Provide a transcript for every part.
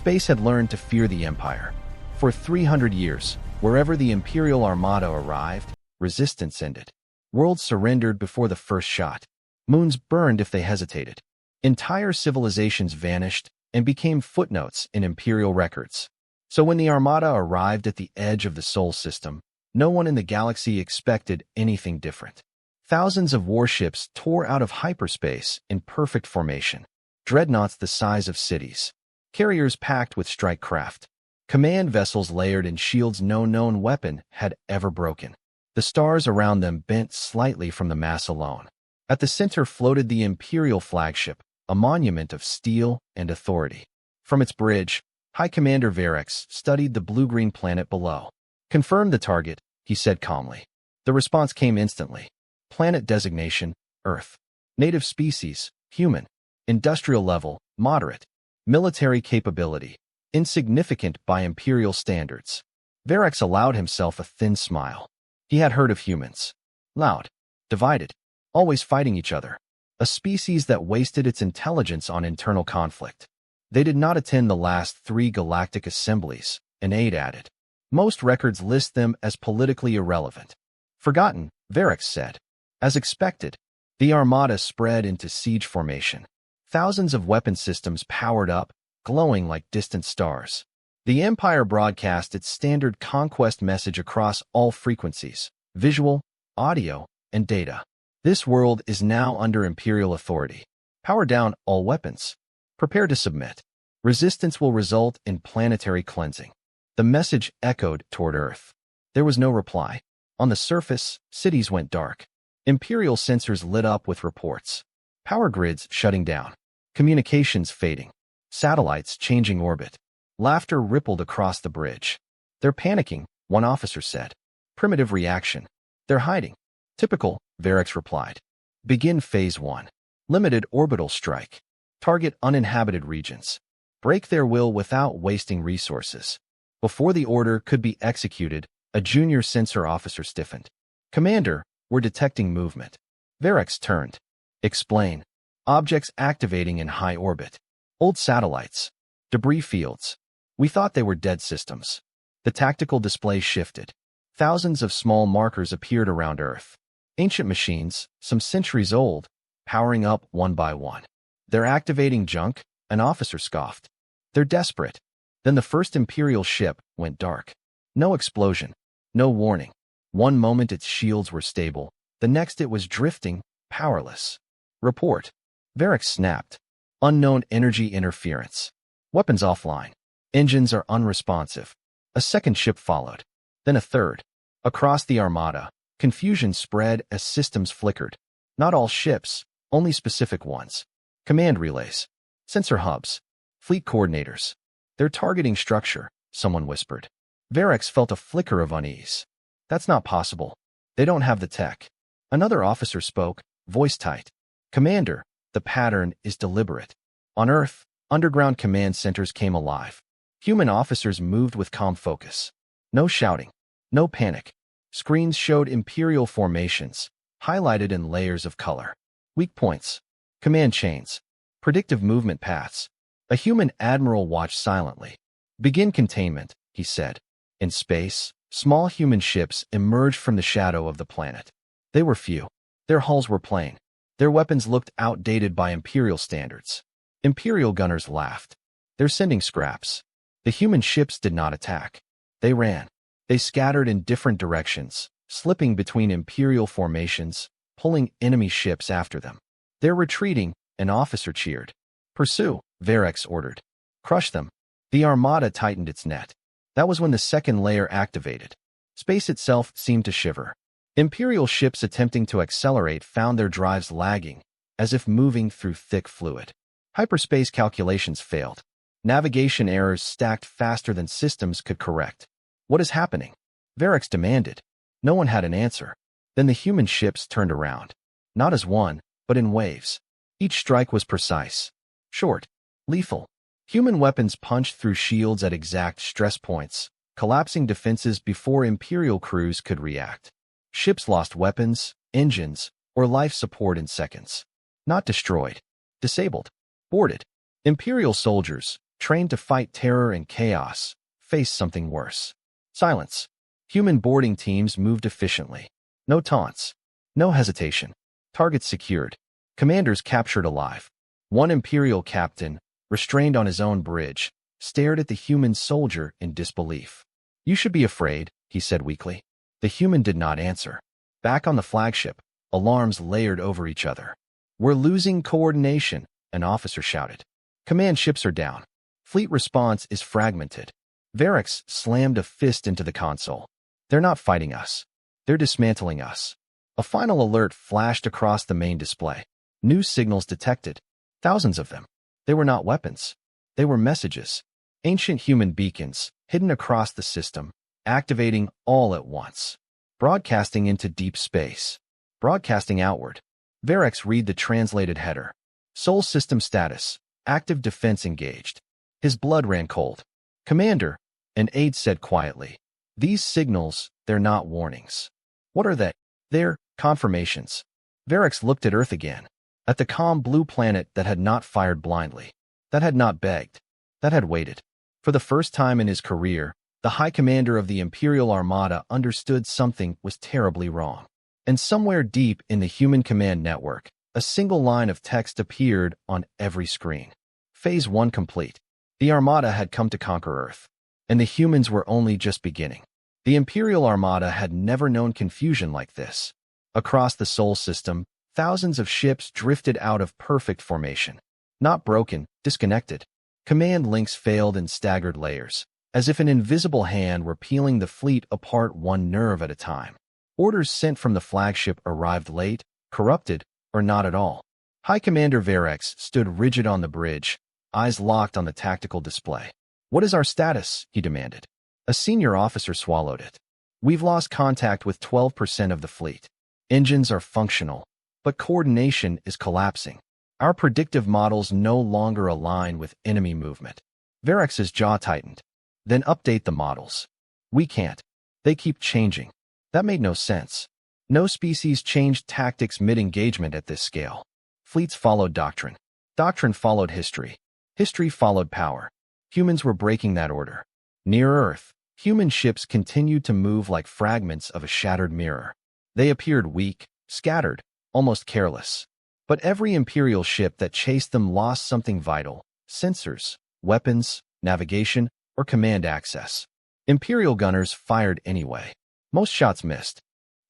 Space had learned to fear the Empire. For 300 years, wherever the Imperial Armada arrived, resistance ended. Worlds surrendered before the first shot. Moons burned if they hesitated. Entire civilizations vanished and became footnotes in Imperial records. So when the Armada arrived at the edge of the Sol system, no one in the galaxy expected anything different. Thousands of warships tore out of hyperspace in perfect formation. Dreadnoughts the size of cities. Carriers packed with strike craft. Command vessels layered in shields no known weapon had ever broken. The stars around them bent slightly from the mass alone. At the center floated the Imperial flagship, a monument of steel and authority. From its bridge, High Commander Verex studied the blue-green planet below. "Confirm the target," he said calmly. The response came instantly. Planet designation, Earth. Native species, human. Industrial level, moderate. Military capability, insignificant by Imperial standards. Verex allowed himself a thin smile. He had heard of humans. Loud, divided, always fighting each other. A species that wasted its intelligence on internal conflict. They did not attend the last 3 galactic assemblies, an aide added. Most records list them as politically irrelevant. Forgotten, Verex said. As expected, the Armada spread into siege formation. Thousands of weapon systems powered up, glowing like distant stars. The Empire broadcast its standard conquest message across all frequencies, visual, audio, and data. This world is now under Imperial authority. Power down all weapons. Prepare to submit. Resistance will result in planetary cleansing. The message echoed toward Earth. There was no reply. On the surface, cities went dark. Imperial sensors lit up with reports. Power grids shutting down. Communications fading. Satellites changing orbit. Laughter rippled across the bridge. "They're panicking," one officer said. "Primitive reaction. They're hiding." "Typical," Verex replied. "Begin Phase 1. Limited orbital strike. Target uninhabited regions. Break their will without wasting resources." Before the order could be executed, a junior sensor officer stiffened. "Commander, we're detecting movement." Verex turned. "Explain." "Objects activating in high orbit. Old satellites. Debris fields. We thought they were dead systems." The tactical display shifted. Thousands of small markers appeared around Earth. Ancient machines, some centuries old, powering up one by one. "They're activating junk," an officer scoffed. "They're desperate." Then the first Imperial ship went dark. No explosion. No warning. One moment its shields were stable. The next it was drifting, powerless. "Report." Verex snapped. "Unknown energy interference. Weapons offline. Engines are unresponsive." A second ship followed. Then a third. Across the Armada, confusion spread as systems flickered. Not all ships, only specific ones. Command relays. Sensor hubs. Fleet coordinators. "They're targeting structure," someone whispered. Verex felt a flicker of unease. "That's not possible. They don't have the tech." Another officer spoke, voice tight. "Commander, the pattern is deliberate." On Earth, underground command centers came alive. Human officers moved with calm focus. No shouting. No panic. Screens showed Imperial formations, highlighted in layers of color. Weak points. Command chains. Predictive movement paths. A human admiral watched silently. "Begin containment," he said. In space, small human ships emerged from the shadow of the planet. They were few. Their hulls were plain. Their weapons looked outdated by Imperial standards. Imperial gunners laughed. "They're sending scraps." The human ships did not attack. They ran. They scattered in different directions, slipping between Imperial formations, pulling enemy ships after them. "They're retreating," an officer cheered. "Pursue," Verex ordered. "Crush them." The Armada tightened its net. That was when the second layer activated. Space itself seemed to shiver. Imperial ships attempting to accelerate found their drives lagging, as if moving through thick fluid. Hyperspace calculations failed. Navigation errors stacked faster than systems could correct. "What is happening?" Verex demanded. No one had an answer. Then the human ships turned around. Not as one, but in waves. Each strike was precise. Short. Lethal. Human weapons punched through shields at exact stress points, collapsing defenses before Imperial crews could react. Ships lost weapons, engines, or life support in seconds. Not destroyed. Disabled. Boarded. Imperial soldiers, trained to fight terror and chaos, face something worse. Silence. Human boarding teams moved efficiently. No taunts. No hesitation. Targets secured. Commanders captured alive. One Imperial captain, restrained on his own bridge, stared at the human soldier in disbelief. "You should be afraid," he said weakly. The human did not answer. Back on the flagship, alarms layered over each other. "We're losing coordination," an officer shouted. "Command ships are down. Fleet response is fragmented." Varix slammed a fist into the console. "They're not fighting us. They're dismantling us." A final alert flashed across the main display. New signals detected. Thousands of them. They were not weapons. They were messages. Ancient human beacons, hidden across the system, activating all at once. Broadcasting into deep space. Broadcasting outward. Varix read the translated header. "Sol system status. Active defense engaged." His blood ran cold. "Commander," an aide said quietly, "these signals, they're not warnings." "What are they?" "They're confirmations." Varix looked at Earth again. At the calm blue planet that had not fired blindly. That had not begged. That had waited. For the first time in his career, the High Commander of the Imperial Armada understood something was terribly wrong. And somewhere deep in the human command network, a single line of text appeared on every screen. Phase 1 complete. The Armada had come to conquer Earth. And the humans were only just beginning. The Imperial Armada had never known confusion like this. Across the Sol system, thousands of ships drifted out of perfect formation. Not broken, disconnected. Command links failed in staggered layers, as if an invisible hand were peeling the fleet apart one nerve at a time. Orders sent from the flagship arrived late, corrupted, or not at all. High Commander Varix stood rigid on the bridge, eyes locked on the tactical display. "What is our status?" he demanded. A senior officer swallowed it. "We've lost contact with 12% of the fleet. Engines are functional, but coordination is collapsing. Our predictive models no longer align with enemy movement." Varix's jaw tightened. "Then update the models." "We can't. They keep changing." That made no sense. No species changed tactics mid-engagement at this scale. Fleets followed doctrine. Doctrine followed history. History followed power. Humans were breaking that order. Near Earth, human ships continued to move like fragments of a shattered mirror. They appeared weak, scattered, almost careless. But every Imperial ship that chased them lost something vital: sensors, weapons, navigation, or command access. Imperial gunners fired anyway. Most shots missed.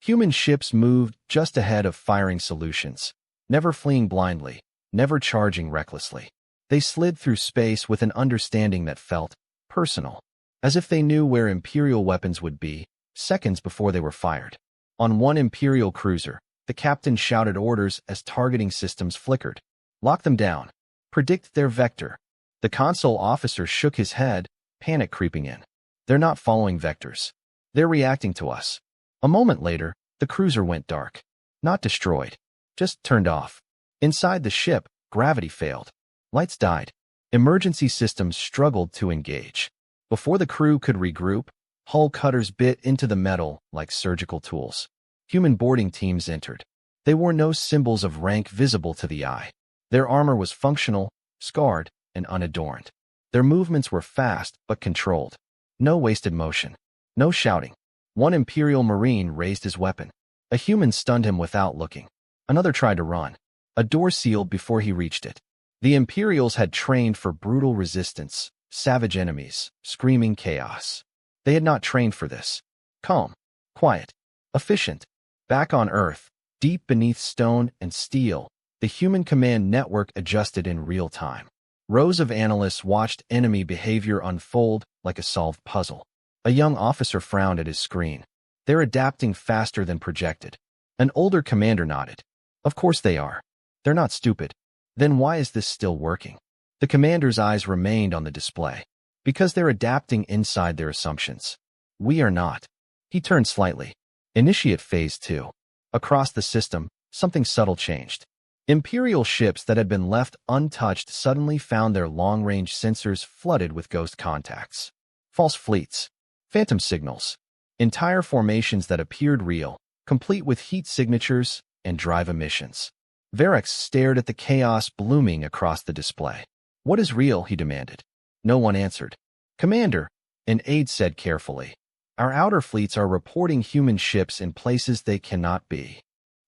Human ships moved just ahead of firing solutions, never fleeing blindly, never charging recklessly. They slid through space with an understanding that felt personal, as if they knew where Imperial weapons would be, seconds before they were fired. On one Imperial cruiser, the captain shouted orders as targeting systems flickered. "Lock them down. Predict their vector." The console officer shook his head, panic creeping in. "They're not following vectors. They're reacting to us." A moment later, the cruiser went dark. Not destroyed, just turned off. Inside the ship, gravity failed. Lights died. Emergency systems struggled to engage. Before the crew could regroup, hull cutters bit into the metal like surgical tools. Human boarding teams entered. They wore no symbols of rank visible to the eye. Their armor was functional, scarred, and unadorned. Their movements were fast but controlled. No wasted motion. No shouting. One Imperial Marine raised his weapon. A human stunned him without looking. Another tried to run. A door sealed before he reached it. The Imperials had trained for brutal resistance, savage enemies, screaming chaos. They had not trained for this. Calm, quiet, efficient. Back on Earth, deep beneath stone and steel, the human command network adjusted in real time. Rows of analysts watched enemy behavior unfold like a solved puzzle. A young officer frowned at his screen. "They're adapting faster than projected." An older commander nodded. "Of course they are. They're not stupid. Then why is this still working?" The commander's eyes remained on the display. "Because they're adapting inside their assumptions. We are not." He turned slightly. Initiate Phase 2. Across the system, something subtle changed. Imperial ships that had been left untouched suddenly found their long-range sensors flooded with ghost contacts. False fleets. Phantom signals. Entire formations that appeared real, complete with heat signatures and drive emissions. Varix stared at the chaos blooming across the display. "What is real?" he demanded. No one answered. Commander, an aide said carefully. Our outer fleets are reporting human ships in places they cannot be.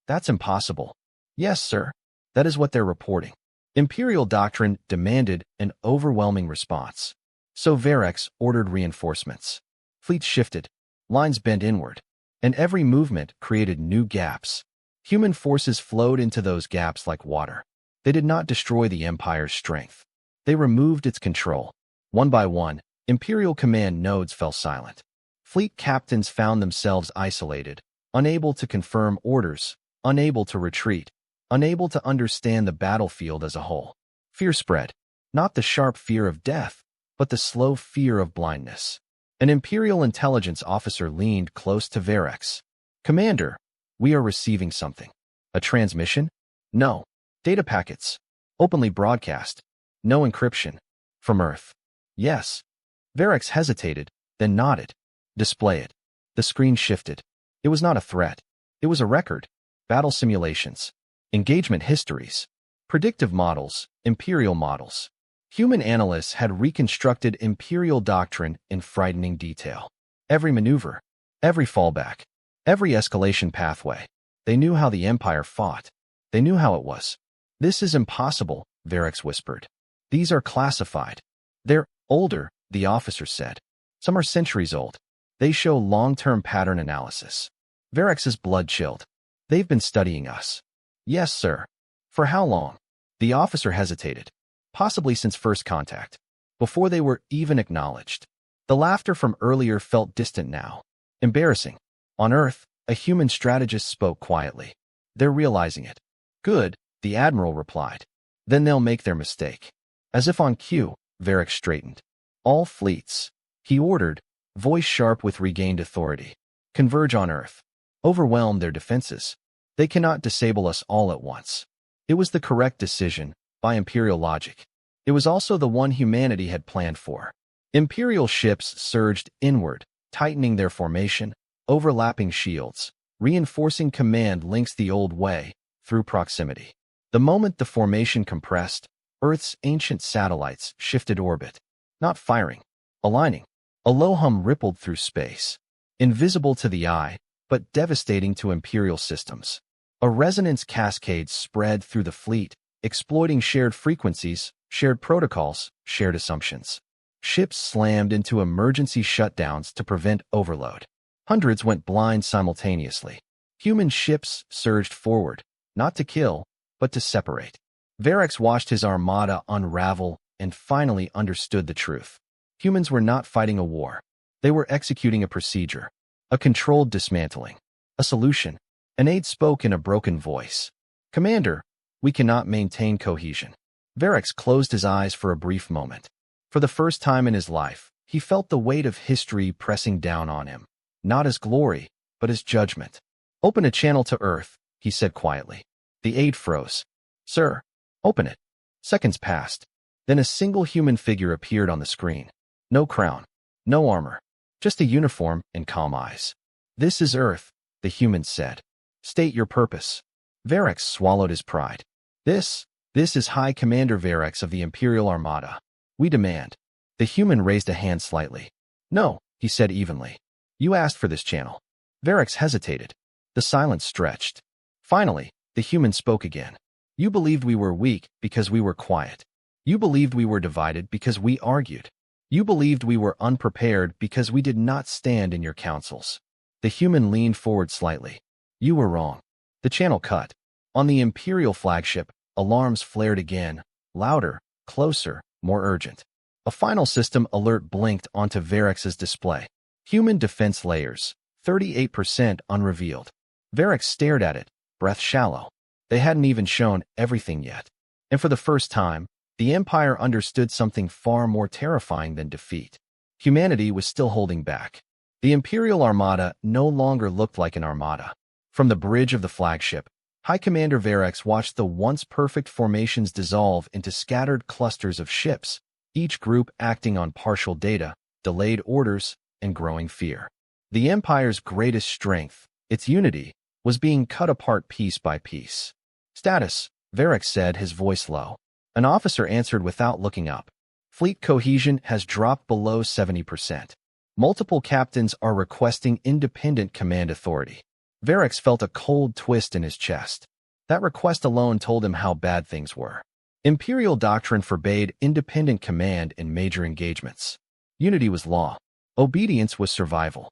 That's impossible. Yes, sir. That is what they're reporting. Imperial doctrine demanded an overwhelming response. So Varex ordered reinforcements. Fleets shifted. Lines bent inward. And every movement created new gaps. Human forces flowed into those gaps like water. They did not destroy the Empire's strength. They removed its control. One by one, Imperial command nodes fell silent. Fleet captains found themselves isolated, unable to confirm orders, unable to retreat, unable to understand the battlefield as a whole. Fear spread, not the sharp fear of death, but the slow fear of blindness. An Imperial intelligence officer leaned close to Varex. Commander, we are receiving something. A transmission? No. Data packets. Openly broadcast. No encryption. From Earth. Yes. Varex hesitated, then nodded. Display it. The screen shifted. It was not a threat. It was a record. Battle simulations. Engagement histories. Predictive models. Imperial models. Human analysts had reconstructed Imperial doctrine in frightening detail. Every maneuver. Every fallback. Every escalation pathway. They knew how the Empire fought. They knew how it was. This is impossible, Varex whispered. These are classified. They're older, the officer said. Some are centuries old. They show long-term pattern analysis. Varex's blood chilled. They've been studying us. Yes, sir. For how long? The officer hesitated. Possibly since first contact. Before they were even acknowledged. The laughter from earlier felt distant now. Embarrassing. On Earth, a human strategist spoke quietly. They're realizing it. Good, the Admiral replied. Then they'll make their mistake. As if on cue, Varex straightened. All fleets, he ordered, voice sharp with regained authority. Converge on Earth. Overwhelm their defenses. They cannot disable us all at once. It was the correct decision, by Imperial logic. It was also the one humanity had planned for. Imperial ships surged inward, tightening their formation, overlapping shields, reinforcing command links the old way, through proximity. The moment the formation compressed, Earth's ancient satellites shifted orbit. Not firing, aligning. A low hum rippled through space. Invisible to the eye, but devastating to Imperial systems. A resonance cascade spread through the fleet, exploiting shared frequencies, shared protocols, shared assumptions. Ships slammed into emergency shutdowns to prevent overload. Hundreds went blind simultaneously. Human ships surged forward, not to kill, but to separate. Varex watched his armada unravel and finally understood the truth. Humans were not fighting a war. They were executing a procedure. A controlled dismantling. A solution. An aide spoke in a broken voice. Commander, we cannot maintain cohesion. Varex closed his eyes for a brief moment. For the first time in his life, he felt the weight of history pressing down on him. Not as glory, but as judgment. Open a channel to Earth, he said quietly. The aide froze. Sir, open it. Seconds passed. Then a single human figure appeared on the screen. No crown. No armor. Just a uniform and calm eyes. This is Earth, the human said. State your purpose. Varex swallowed his pride. This is High Commander Varex of the Imperial Armada. We demand. The human raised a hand slightly. No, he said evenly. You asked for this channel. Varex hesitated. The silence stretched. Finally, the human spoke again. You believed we were weak because we were quiet. You believed we were divided because we argued. You believed we were unprepared because we did not stand in your councils. The human leaned forward slightly. You were wrong. The channel cut. On the Imperial flagship, alarms flared again, louder, closer, more urgent. A final system alert blinked onto Varex's display. Human defense layers, 38% unrevealed. Varex stared at it, breath shallow. They hadn't even shown everything yet. And for the first time, the Empire understood something far more terrifying than defeat. Humanity was still holding back. The Imperial Armada no longer looked like an armada. From the bridge of the flagship, High Commander Varex watched the once perfect formations dissolve into scattered clusters of ships, each group acting on partial data, delayed orders, and growing fear. The Empire's greatest strength, its unity, was being cut apart piece by piece. Status, Varex said, his voice low. An officer answered without looking up. Fleet cohesion has dropped below 70%. Multiple captains are requesting independent command authority. Varix felt a cold twist in his chest. That request alone told him how bad things were. Imperial doctrine forbade independent command in major engagements. Unity was law. Obedience was survival.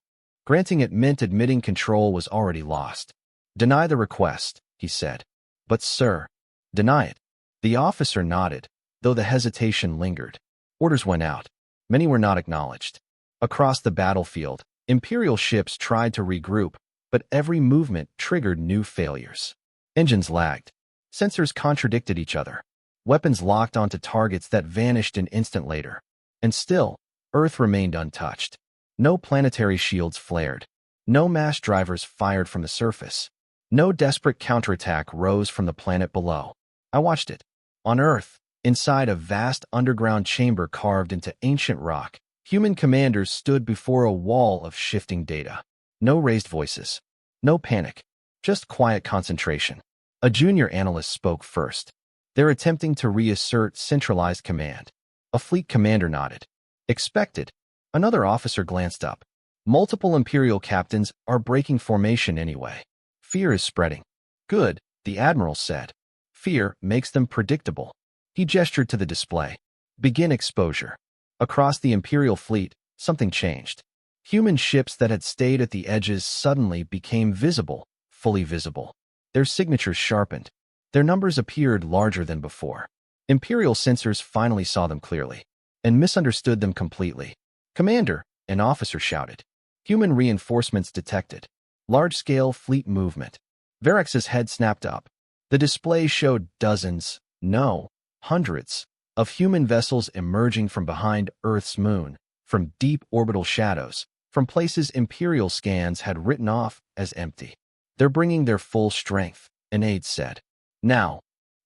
Granting it meant admitting control was already lost. Deny the request, he said. But sir, deny it. The officer nodded, though the hesitation lingered. Orders went out. Many were not acknowledged. Across the battlefield, Imperial ships tried to regroup, but every movement triggered new failures. Engines lagged. Sensors contradicted each other. Weapons locked onto targets that vanished an instant later. And still, Earth remained untouched. No planetary shields flared. No mass drivers fired from the surface. No desperate counterattack rose from the planet below. I watched it. On Earth, inside a vast underground chamber carved into ancient rock, human commanders stood before a wall of shifting data. No raised voices. No panic. Just quiet concentration. A junior analyst spoke first. They're attempting to reassert centralized command. A fleet commander nodded. Expected. Another officer glanced up. Multiple Imperial captains are breaking formation anyway. Fear is spreading. Good, the admiral said. Fear makes them predictable. He gestured to the display. Begin exposure. Across the Imperial fleet, something changed. Human ships that had stayed at the edges suddenly became visible, fully visible. Their signatures sharpened. Their numbers appeared larger than before. Imperial sensors finally saw them clearly and misunderstood them completely. Commander, an officer shouted. Human reinforcements detected. Large-scale fleet movement. Varix's head snapped up. The display showed dozens, no, hundreds, of human vessels emerging from behind Earth's moon, from deep orbital shadows, from places Imperial scans had written off as empty. They're bringing their full strength, an aide said. Now.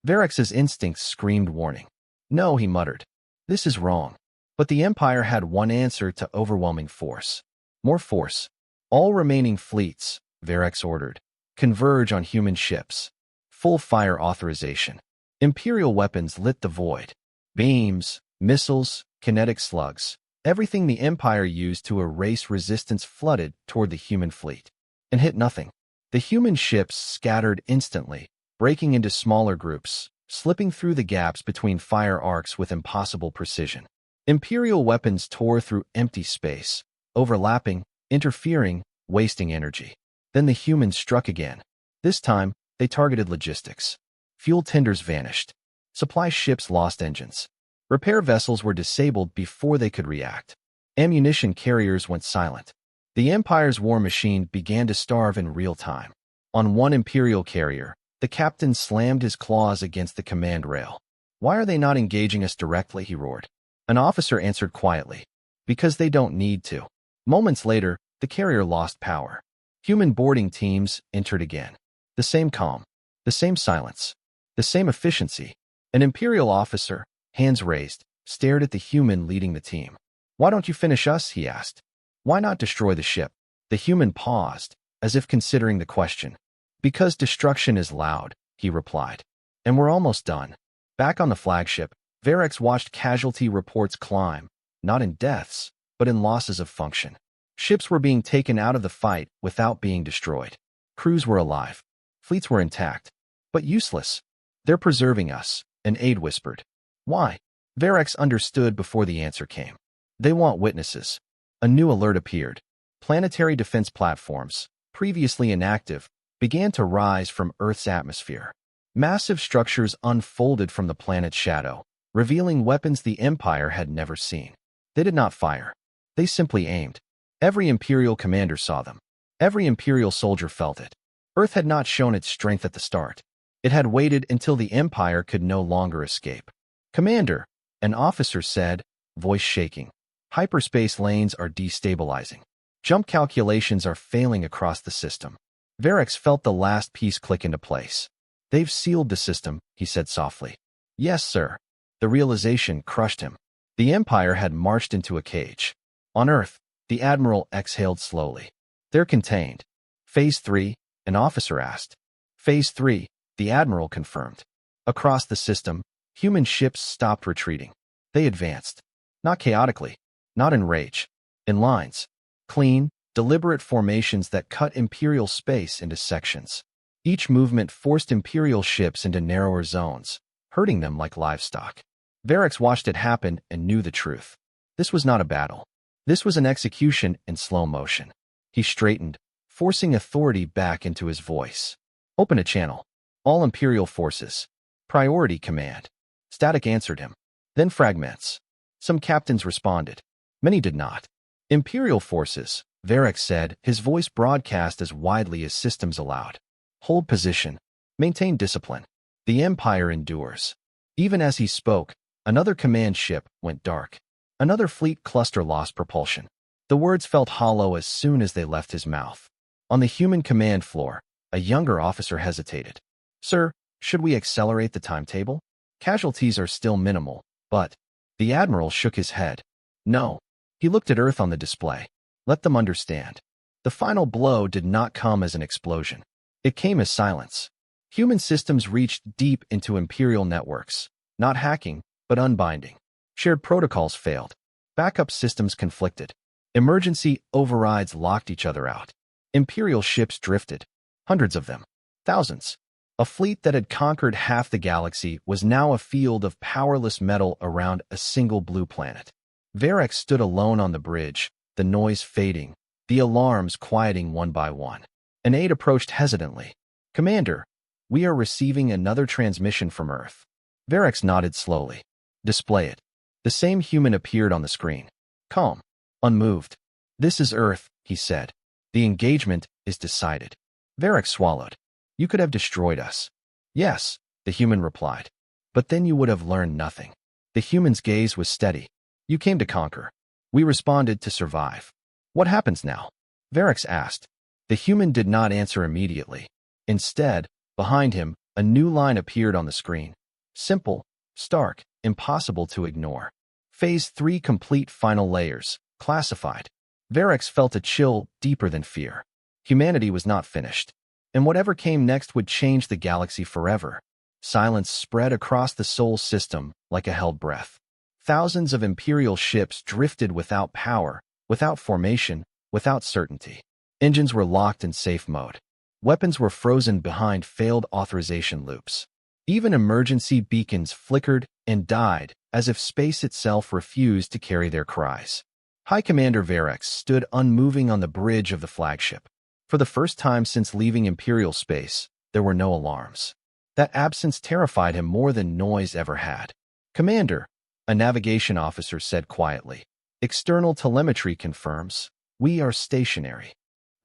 Varix's instincts screamed warning. No, he muttered. This is wrong. But the Empire had one answer to overwhelming force. More force. All remaining fleets, Varix ordered, converge on human ships. Full fire authorization. Imperial weapons lit the void. Beams, missiles, kinetic slugs. Everything the Empire used to erase resistance flooded toward the human fleet. And hit nothing. The human ships scattered instantly, breaking into smaller groups, slipping through the gaps between fire arcs with impossible precision. Imperial weapons tore through empty space, overlapping, interfering, wasting energy. Then the humans struck again. This time, they targeted logistics. Fuel tenders vanished. Supply ships lost engines. Repair vessels were disabled before they could react. Ammunition carriers went silent. The Empire's war machine began to starve in real time. On one Imperial carrier, the captain slammed his claws against the command rail. Why are they not engaging us directly? He roared. An officer answered quietly. Because they don't need to. Moments later, the carrier lost power. Human boarding teams entered again. The same calm. The same silence. The same efficiency. An Imperial officer, hands raised, stared at the human leading the team. Why don't you finish us? He asked. Why not destroy the ship? The human paused, as if considering the question. Because destruction is loud, he replied. And we're almost done. Back on the flagship, Varix watched casualty reports climb, not in deaths, but in losses of function. Ships were being taken out of the fight without being destroyed. Crews were alive. Fleets were intact. But useless. They're preserving us, an aide whispered. Why? Varix understood before the answer came. They want witnesses. A new alert appeared. Planetary defense platforms, previously inactive, began to rise from Earth's atmosphere. Massive structures unfolded from the planet's shadow, revealing weapons the Empire had never seen. They did not fire. They simply aimed. Every Imperial commander saw them. Every Imperial soldier felt it. Earth had not shown its strength at the start. It had waited until the Empire could no longer escape. Commander, an officer said, voice shaking. Hyperspace lanes are destabilizing. Jump calculations are failing across the system. Varix felt the last piece click into place. They've sealed the system, he said softly. Yes, sir. The realization crushed him. The Empire had marched into a cage. On Earth, the Admiral exhaled slowly. They're contained. Phase 3, an officer asked. Phase 3, the Admiral confirmed. Across the system, human ships stopped retreating. They advanced. Not chaotically, not in rage. In lines. Clean, deliberate formations that cut Imperial space into sections. Each movement forced Imperial ships into narrower zones, herding them like livestock. Varix watched it happen and knew the truth. This was not a battle. This was an execution in slow motion. He straightened, forcing authority back into his voice. Open a channel. All Imperial forces. Priority command. Static answered him. Then fragments. Some captains responded. Many did not. Imperial forces, Varix said, his voice broadcast as widely as systems allowed. Hold position. Maintain discipline. The Empire endures. Even as he spoke, another command ship went dark. Another fleet cluster lost propulsion. The words felt hollow as soon as they left his mouth. On the human command floor, a younger officer hesitated. Sir, should we accelerate the timetable? Casualties are still minimal, but... The Admiral shook his head. No. He looked at Earth on the display. Let them understand. The final blow did not come as an explosion. It came as silence. Human systems reached deep into Imperial networks. Not hacking, but unbinding. Shared protocols failed. Backup systems conflicted. Emergency overrides locked each other out. Imperial ships drifted. Hundreds of them. Thousands. A fleet that had conquered half the galaxy was now a field of powerless metal around a single blue planet. Varix stood alone on the bridge, the noise fading, the alarms quieting one by one. An aide approached hesitantly. Commander, we are receiving another transmission from Earth. Varix nodded slowly. Display it. The same human appeared on the screen. Calm. Unmoved. This is Earth, he said. The engagement is decided. Varix swallowed. You could have destroyed us. Yes, the human replied. But then you would have learned nothing. The human's gaze was steady. You came to conquer. We responded to survive. What happens now? Varix asked. The human did not answer immediately. Instead, behind him, a new line appeared on the screen. Simple, stark, impossible to ignore. Phase 3 complete final layers, classified. Varix felt a chill deeper than fear. Humanity was not finished. And whatever came next would change the galaxy forever. Silence spread across the Sol system like a held breath. Thousands of Imperial ships drifted without power, without formation, without certainty. Engines were locked in safe mode. Weapons were frozen behind failed authorization loops. Even emergency beacons flickered and died as if space itself refused to carry their cries. High Commander Varix stood unmoving on the bridge of the flagship. For the first time since leaving Imperial space, there were no alarms. That absence terrified him more than noise ever had. Commander, a navigation officer said quietly. External telemetry confirms. We are stationary.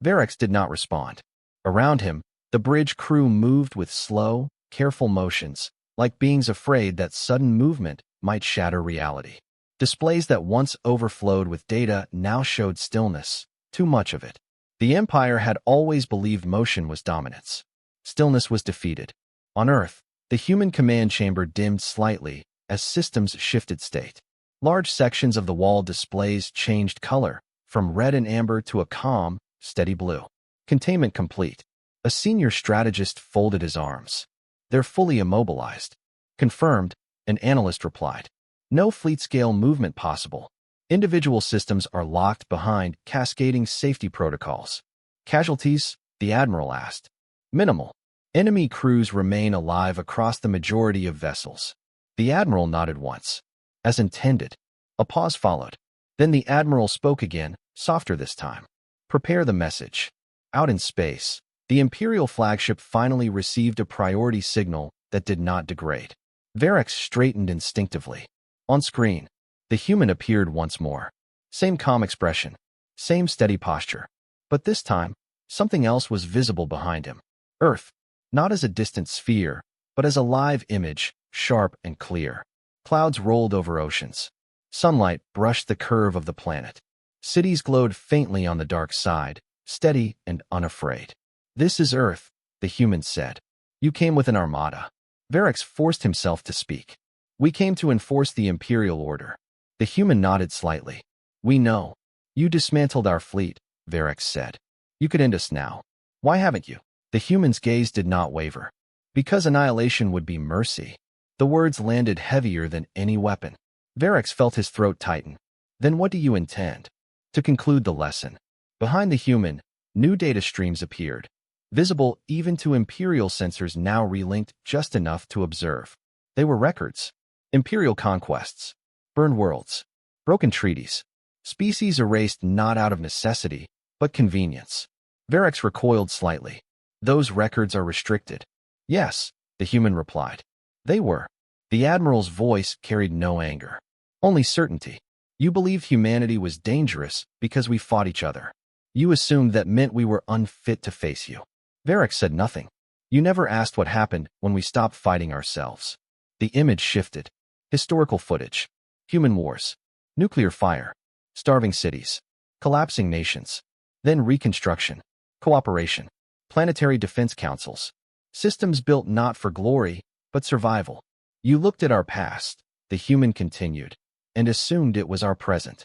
Varix did not respond. Around him, the bridge crew moved with slow, careful motions, like beings afraid that sudden movement might shatter reality. Displays that once overflowed with data now showed stillness, too much of it. The Empire had always believed motion was dominance. Stillness was defeated. On Earth, the human command chamber dimmed slightly as systems shifted state. Large sections of the wall displays changed color, from red and amber to a calm, steady blue. Containment complete. A senior strategist folded his arms. They're fully immobilized. Confirmed, an analyst replied. No fleet-scale movement possible. Individual systems are locked behind cascading safety protocols. Casualties? The Admiral asked. Minimal. Enemy crews remain alive across the majority of vessels. The Admiral nodded once. As intended. A pause followed. Then the Admiral spoke again, softer this time. Prepare the message. Out in space, the Imperial flagship finally received a priority signal that did not degrade. Varix straightened instinctively. On screen, the human appeared once more. Same calm expression. Same steady posture. But this time, something else was visible behind him. Earth. Not as a distant sphere, but as a live image, sharp and clear. Clouds rolled over oceans. Sunlight brushed the curve of the planet. Cities glowed faintly on the dark side, steady and unafraid. This is Earth, the human said. You came with an armada. Varix forced himself to speak. We came to enforce the Imperial order. The human nodded slightly. We know. You dismantled our fleet, Varix said. You could end us now. Why haven't you? The human's gaze did not waver. Because annihilation would be mercy. The words landed heavier than any weapon. Varix felt his throat tighten. Then what do you intend? To conclude the lesson. Behind the human, new data streams appeared, visible even to Imperial sensors now relinked just enough to observe. They were records. Imperial conquests. Burned worlds. Broken treaties. Species erased not out of necessity, but convenience. Varix recoiled slightly. Those records are restricted. Yes, the human replied. They were. The Admiral's voice carried no anger. Only certainty. You believed humanity was dangerous because we fought each other. You assumed that meant we were unfit to face you. Varix said nothing. You never asked what happened when we stopped fighting ourselves. The image shifted. Historical footage. Human wars. Nuclear fire. Starving cities. Collapsing nations. Then reconstruction. Cooperation. Planetary defense councils. Systems built not for glory, but survival. You looked at our past, the human continued, and assumed it was our present.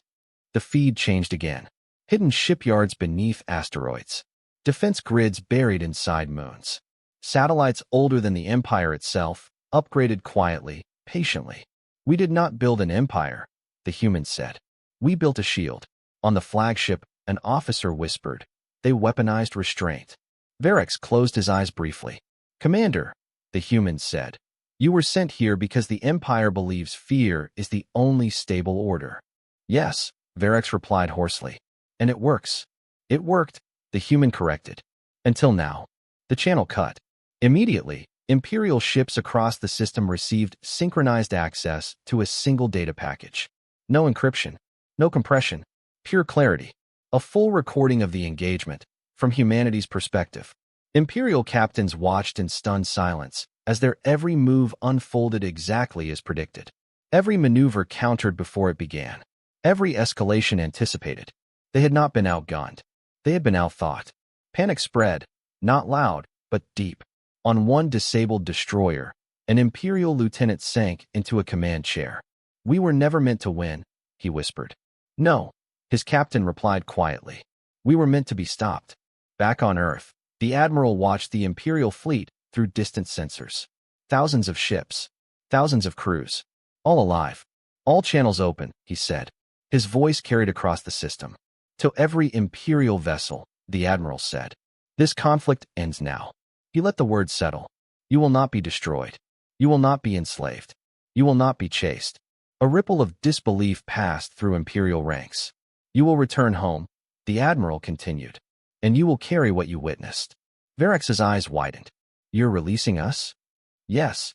The feed changed again. Hidden shipyards beneath asteroids. Defense grids buried inside moons. Satellites older than the Empire itself, upgraded quietly, patiently. We did not build an empire, the human said. We built a shield. On the flagship, an officer whispered. They weaponized restraint. Varix closed his eyes briefly. Commander, the human said. You were sent here because the Empire believes fear is the only stable order. Yes, Varix replied hoarsely. And it works. It worked, the human corrected. Until now. The channel cut. Immediately, Imperial ships across the system received synchronized access to a single data package. No encryption. No compression. Pure clarity. A full recording of the engagement, from humanity's perspective. Imperial captains watched in stunned silence, as their every move unfolded exactly as predicted. Every maneuver countered before it began. Every escalation anticipated. They had not been outgunned. They had been outthought. Panic spread, not loud, but deep. On one disabled destroyer, an Imperial lieutenant sank into a command chair. We were never meant to win, he whispered. No, his captain replied quietly. We were meant to be stopped. Back on Earth, the Admiral watched the Imperial fleet through distant sensors. Thousands of ships. Thousands of crews. All alive. All channels open, he said. His voice carried across the system. To every Imperial vessel, the Admiral said. This conflict ends now. He let the words settle. You will not be destroyed. You will not be enslaved. You will not be chased. A ripple of disbelief passed through Imperial ranks. You will return home, the Admiral continued, and you will carry what you witnessed. Varix's eyes widened. You're releasing us? Yes.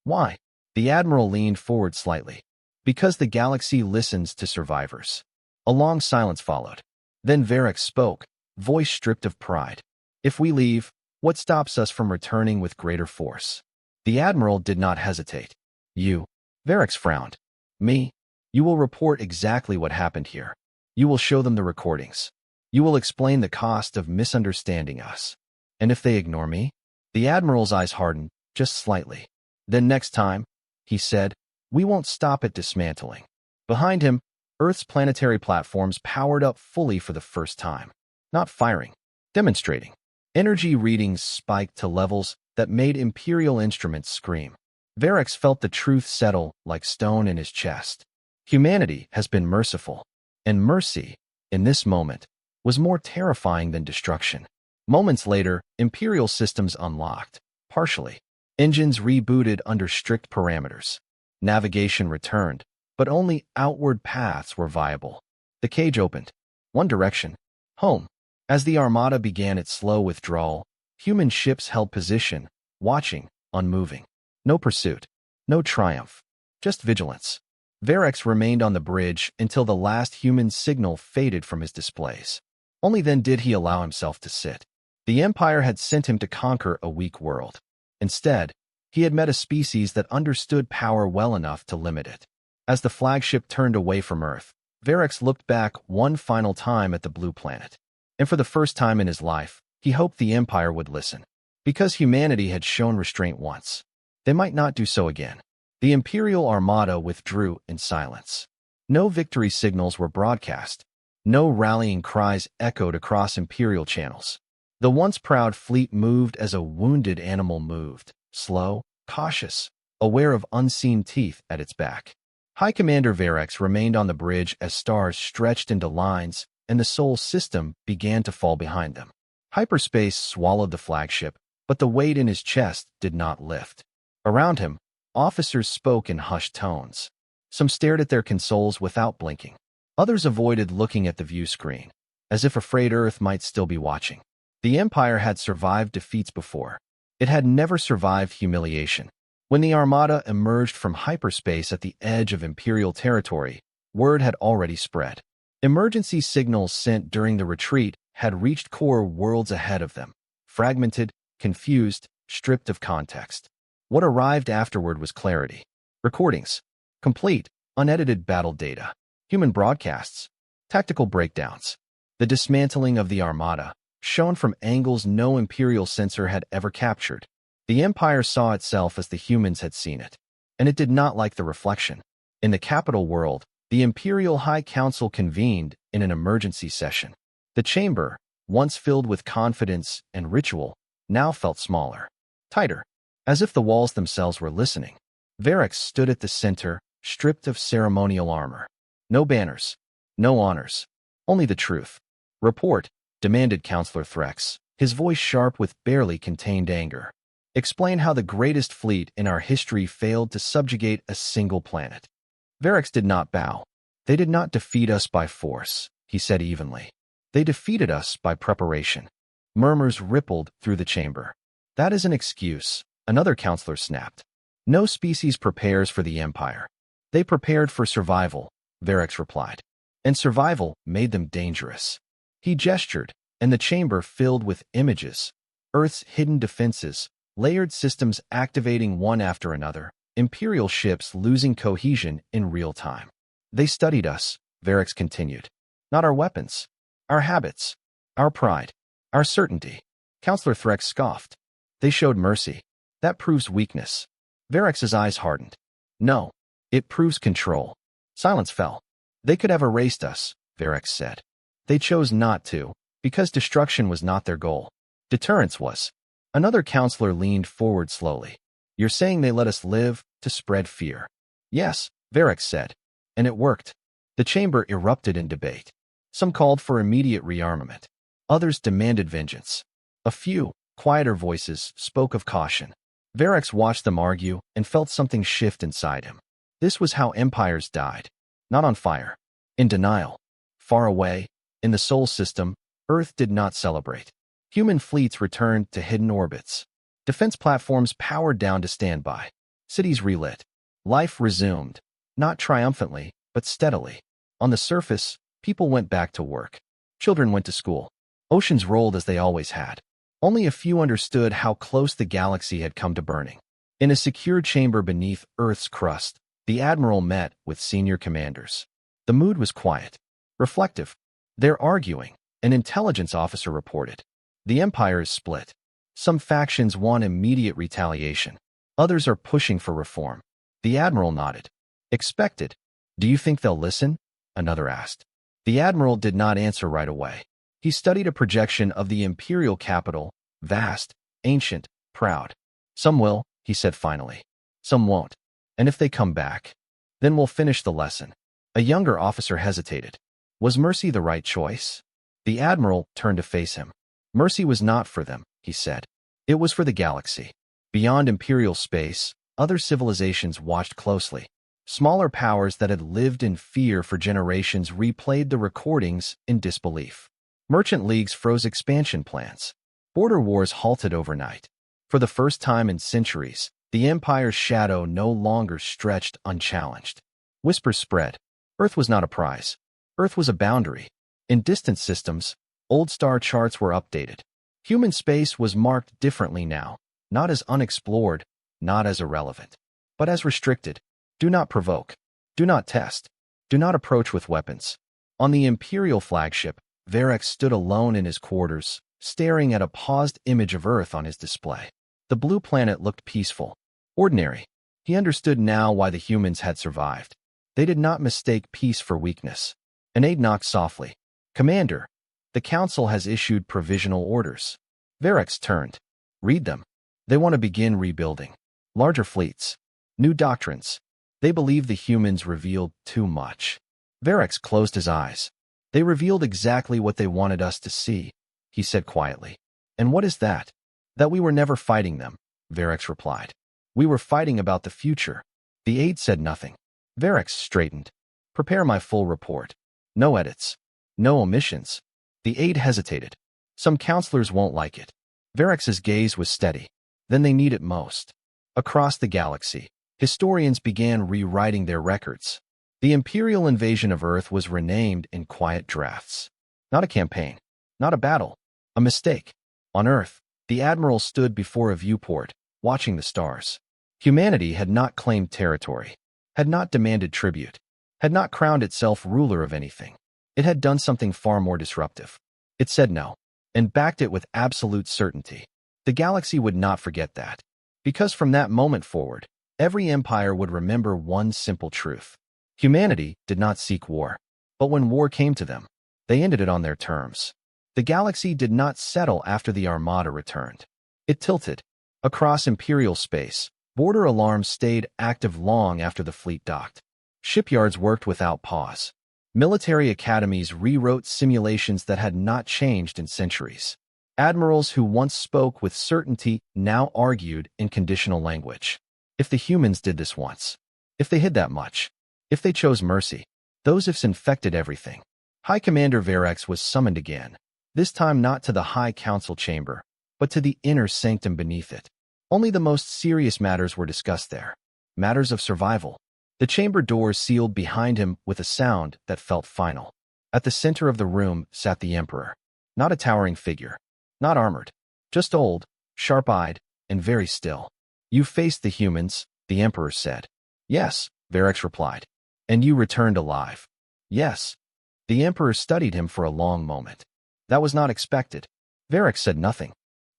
Why? The Admiral leaned forward slightly. Because the galaxy listens to survivors. A long silence followed. Then Varix spoke, voice stripped of pride. If we leave, what stops us from returning with greater force? The Admiral did not hesitate. You. Varix frowned. Me? You will report exactly what happened here. You will show them the recordings. You will explain the cost of misunderstanding us. And if they ignore me? The Admiral's eyes hardened, just slightly. Then next time, he said, we won't stop at dismantling. Behind him, Earth's planetary platforms powered up fully for the first time. Not firing, demonstrating. Energy readings spiked to levels that made Imperial instruments scream. Varix felt the truth settle like stone in his chest. Humanity has been merciful, and mercy, in this moment, was more terrifying than destruction. Moments later, Imperial systems unlocked, partially. Engines rebooted under strict parameters. Navigation returned, but only outward paths were viable. The cage opened. One direction. Home. As the Armada began its slow withdrawal, human ships held position, watching, unmoving. No pursuit. No triumph. Just vigilance. Varix remained on the bridge until the last human signal faded from his displays. Only then did he allow himself to sit. The Empire had sent him to conquer a weak world. Instead, he had met a species that understood power well enough to limit it. As the flagship turned away from Earth, Varix looked back one final time at the blue planet. And for the first time in his life, he hoped the Empire would listen. Because humanity had shown restraint once, they might not do so again. The Imperial Armada withdrew in silence. No victory signals were broadcast. No rallying cries echoed across Imperial channels. The once proud fleet moved as a wounded animal moved, slow, cautious, aware of unseen teeth at its back. High Commander Varex remained on the bridge as stars stretched into lines and the Sol system began to fall behind them. Hyperspace swallowed the flagship, but the weight in his chest did not lift. Around him, officers spoke in hushed tones. Some stared at their consoles without blinking. Others avoided looking at the view screen, as if afraid Earth might still be watching. The Empire had survived defeats before. It had never survived humiliation. When the Armada emerged from hyperspace at the edge of Imperial territory, word had already spread. Emergency signals sent during the retreat had reached core worlds ahead of them, fragmented, confused, stripped of context. What arrived afterward was clarity. Recordings, complete, unedited battle data, human broadcasts, tactical breakdowns. The dismantling of the Armada, shown from angles no Imperial sensor had ever captured. The Empire saw itself as the humans had seen it, and it did not like the reflection. In the capital world, the Imperial High Council convened in an emergency session. The chamber, once filled with confidence and ritual, now felt smaller, tighter, as if the walls themselves were listening. Varex stood at the center, stripped of ceremonial armor. No banners, no honors, only the truth. Report, demanded Counselor Threx, his voice sharp with barely contained anger. Explain how the greatest fleet in our history failed to subjugate a single planet. Varex did not bow. They did not defeat us by force, he said evenly. They defeated us by preparation. Murmurs rippled through the chamber. That is an excuse, another counselor snapped. No species prepares for the Empire. They prepared for survival, Varex replied. And survival made them dangerous. He gestured, and the chamber filled with images. Earth's hidden defenses, layered systems activating one after another, Imperial ships losing cohesion in real time. They studied us, Varex continued. Not our weapons, our habits, our pride, our certainty. Counselor Threx scoffed. They showed mercy. That proves weakness. Varex's eyes hardened. No, it proves control. Silence fell. They could have erased us, Varex said. They chose not to, because destruction was not their goal. Deterrence was. Another counselor leaned forward slowly. You're saying they let us live to spread fear? Yes, Varex said. And it worked. The chamber erupted in debate. Some called for immediate rearmament. Others demanded vengeance. A few, quieter voices spoke of caution. Varex watched them argue and felt something shift inside him. This was how empires died. Not on fire. In denial. Far away, in the Sol system, Earth did not celebrate. Human fleets returned to hidden orbits. Defense platforms powered down to standby. Cities relit. Life resumed. Not triumphantly, but steadily. On the surface, people went back to work. Children went to school. Oceans rolled as they always had. Only a few understood how close the galaxy had come to burning. In a secure chamber beneath Earth's crust, the Admiral met with senior commanders. The mood was quiet, reflective. They're arguing, an intelligence officer reported. The Empire is split. Some factions want immediate retaliation. Others are pushing for reform. The Admiral nodded. Expected. Do you think they'll listen? Another asked. The Admiral did not answer right away. He studied a projection of the Imperial capital, vast, ancient, proud. Some will, he said finally. Some won't. And if they come back, then we'll finish the lesson. A younger officer hesitated. Was mercy the right choice? The Admiral turned to face him. Mercy was not for them, he said. It was for the galaxy. Beyond Imperial space, other civilizations watched closely. Smaller powers that had lived in fear for generations replayed the recordings in disbelief. Merchant leagues froze expansion plans. Border wars halted overnight. For the first time in centuries, the Empire's shadow no longer stretched unchallenged. Whispers spread. Earth was not a prize. Earth was a boundary. In distant systems, old star charts were updated. Human space was marked differently now, not as unexplored, not as irrelevant, but as restricted. Do not provoke. Do not test. Do not approach with weapons. On the Imperial flagship, Varex stood alone in his quarters, staring at a paused image of Earth on his display. The blue planet looked peaceful, ordinary. He understood now why the humans had survived. They did not mistake peace for weakness. An aide knocked softly. Commander, the Council has issued provisional orders. Varex turned. Read them. They want to begin rebuilding. Larger fleets. New doctrines. They believe the humans revealed too much. Verex closed his eyes. They revealed exactly what they wanted us to see, he said quietly. And what is that? That we were never fighting them, Verex replied. We were fighting about the future. The aide said nothing. Verex straightened. Prepare my full report. No edits. No omissions. The aide hesitated. Some counselors won't like it. Verex's gaze was steady. Then they need it most. Across the galaxy, historians began rewriting their records. The Imperial invasion of Earth was renamed in quiet drafts. Not a campaign. Not a battle. A mistake. On Earth, the Admiral stood before a viewport, watching the stars. Humanity had not claimed territory, had not demanded tribute, had not crowned itself ruler of anything. It had done something far more disruptive. It said no, and backed it with absolute certainty. The galaxy would not forget that, because from that moment forward, every empire would remember one simple truth. Humanity did not seek war, but when war came to them, they ended it on their terms. The galaxy did not settle after the Armada returned. It tilted. Across Imperial space, border alarms stayed active long after the fleet docked. Shipyards worked without pause. Military academies rewrote simulations that had not changed in centuries. Admirals who once spoke with certainty now argued in conditional language. If the humans did this once, if they hid that much, if they chose mercy, those ifs infected everything. High Commander Verex was summoned again, this time not to the High Council chamber, but to the inner sanctum beneath it. Only the most serious matters were discussed there, matters of survival. The chamber doors sealed behind him with a sound that felt final. At the center of the room sat the Emperor, not a towering figure, not armored, just old, sharp-eyed, and very still. You faced the humans, the Emperor said. Yes, Verex replied. And you returned alive. Yes. The Emperor studied him for a long moment. That was not expected. Verex said nothing.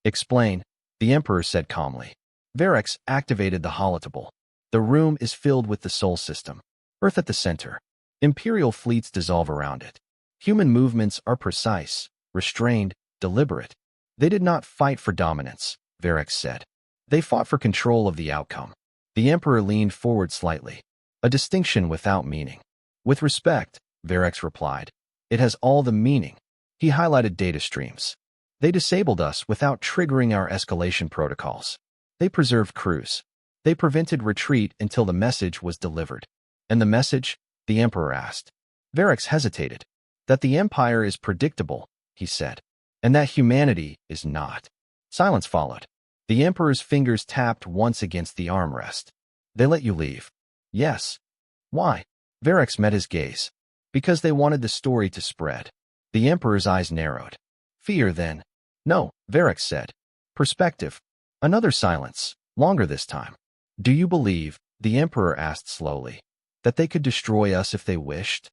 Explain, the Emperor said calmly. Verex activated the holotable. The room is filled with the Sol system. Earth at the center. Imperial fleets dissolve around it. Human movements are precise, restrained, deliberate. They did not fight for dominance, Verex said. They fought for control of the outcome. The Emperor leaned forward slightly. A distinction without meaning. With respect, Verex replied. It has all the meaning. He highlighted data streams. They disabled us without triggering our escalation protocols. They preserved crews. They prevented retreat until the message was delivered. And the message? The Emperor asked. Verex hesitated. That the Empire is predictable, he said. And that humanity is not. Silence followed. The Emperor's fingers tapped once against the armrest. They let you leave. Yes. Why? Verex met his gaze. Because they wanted the story to spread. The Emperor's eyes narrowed. Fear, then? No, Verex said. Perspective. Another silence, longer this time. Do you believe, the Emperor asked slowly, that they could destroy us if they wished?